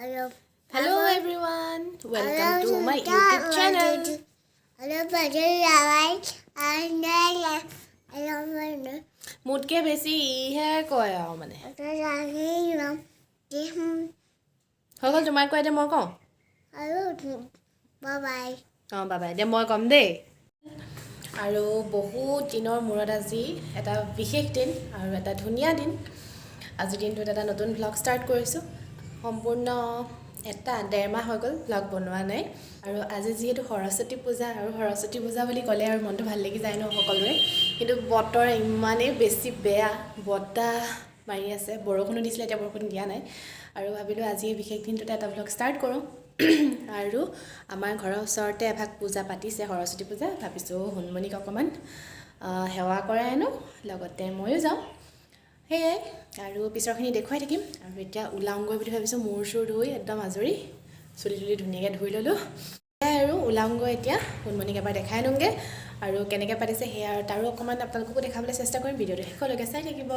Hello everyone, welcome to my YouTube channel. মোতকে বেছি ইহে কয় আৰু মানে হৈ গ'ল তোমাৰ কয় দে মই কওঁ বাই বাই দে মই কম দেই আৰু বহুত দিনৰ মূৰত আজি এটা বিশেষ দিন আৰু এটা ধুনীয়া দিন আজি দিনটোত এটা নতুন ব্লগ ষ্টাৰ্ট কৰিছোঁ সম্পূৰ্ণ এটা 1.5 মাহ হৈ গ'ল ব্লগ বনোৱা নাই আৰু আজি যেহেতু সৰস্বতী পূজা আৰু সৰস্বতী পূজা বুলি ক'লে আৰু মনটো ভাল লাগি যায় ন সকলোৰে কিন্তু বতৰ ইমানেই বেছি বেয়া বতাহ মাৰি আছে বৰষুণো দিছিলে এতিয়া বৰষুণ দিয়া নাই আৰু ভাবিলোঁ আজি এই বিশেষ দিনটোতে এটা ব্লগ ষ্টাৰ্ট কৰোঁ আৰু আমাৰ ঘৰৰ ওচৰতে এভাগ পূজা পাতিছে সৰস্বতী পূজা ভাবিছোঁ হনুমনিক অকণমান সেৱা কৰাই আনো লগতে ময়ো যাওঁ সেয়াই আৰু পিছৰখিনি দেখুৱাই থাকিম আৰু এতিয়া ওলাওঁগৈ বুলি ভাবিছোঁ মূৰ চুৰ ধুই একদম আজৰি চুলি তুলি ধুনীয়াকৈ ধুই ল'লোঁ সেয়াই আৰু ওলাওঁগৈ এতিয়া হনুমনিক এবাৰ দেখাই আনোগৈ আৰু কেনেকৈ পাতিছে সেয়া আৰু তাৰো অকণমান আপোনালোককো দেখাবলৈ চেষ্টা কৰিম ভিডিঅ'টো শেষলৈকে চাই থাকিব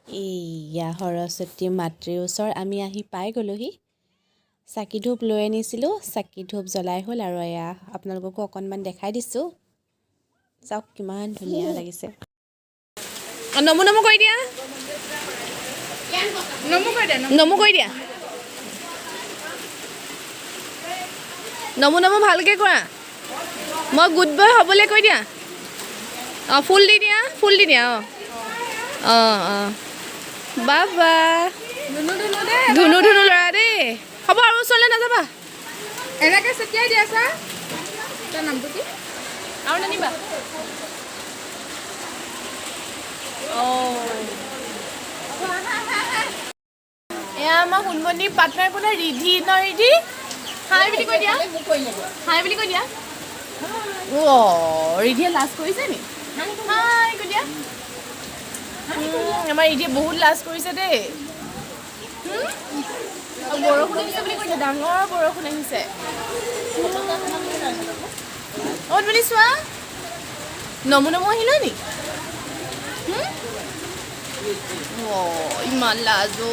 এয়া সৰস্বতী মাতৃৰ ওচৰ আমি আহি পাই গ'লোহি চাকি ধূপ লৈ আনিছিলোঁ চাকি ধূপ জ্বলাই হ'ল আৰু এয়া আপোনালোককো অকণমান দেখাই দিছোঁ চাওক কিমান ধুনীয়া লাগিছে নমো নমো কৰি দিয়া নমো কৰি দিয়া নমো নমো ভালকৈ কৰা মই গুড বয় হ'বলৈ কৈ দিয়া অঁ ফুল দি দিয়া অঁ বাবা ধুনু ল'ৰা দেই হ'ব আৰু ওচৰলৈ নাযাবা এনেকৈ চেতিয়াই দিয়া ছাৰ তাৰ নামটো কি আৰু নানিবা অঁ এয়া আমাৰ হনুমনিৰ পাৰ্টনাৰ কোনে ৰিধি ন ৰিধি হাই বুলি কৈ দিয়া অঁ ৰিধিয়ে লাজ কৰিছে নি হাই কৈ দিয়া আমাৰ ৰিধিয়ে বহুত লাজ কৰিছে দেই বৰষুণ আহিছে বুলি কৈছে ডাঙৰ বৰষুণ আহিছে অঁ বুলি চোৱা নমো নমো আহিলে নি অঁ ইমান লাজো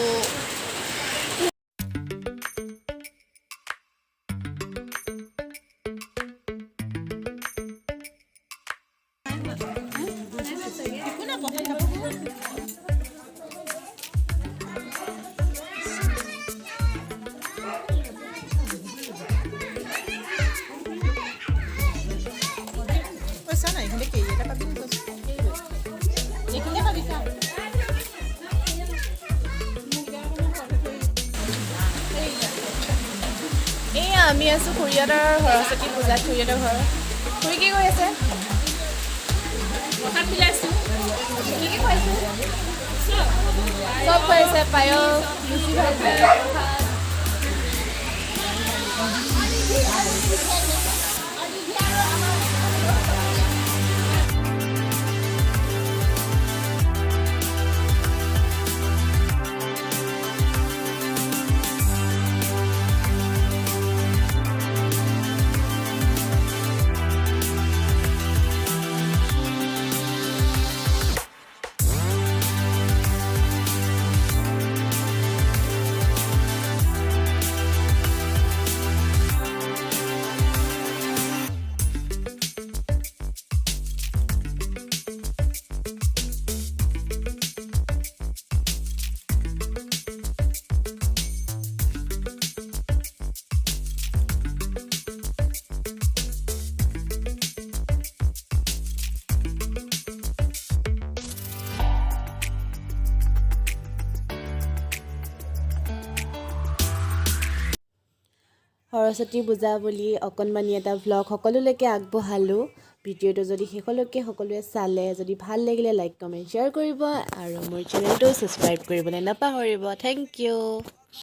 আমি আছোঁ খুৰীহঁতৰ সৰস্বতী পূজাত খুৰীহঁতৰ ঘৰত খুৰী কি কৰি আছে কথাত মিলাইছোঁ কি খুৱাইছে চব খুৱাইছে পায়স লুচি ভাজি সৰস্বতী পূজা বুলি অকণমানি এটা ভ্লগ সকলোলৈকে আগবঢ়ালোঁ ভিডিঅ'টো যদি শেষলৈকে সকলোৱে চালে যদি ভাল লাগিলে লাইক কমেণ্ট শ্বেয়াৰ কৰিব আৰু মোৰ চেনেলটো ছাবস্ক্ৰাইব কৰিবলৈ নাপাহৰিব থেংক ইউ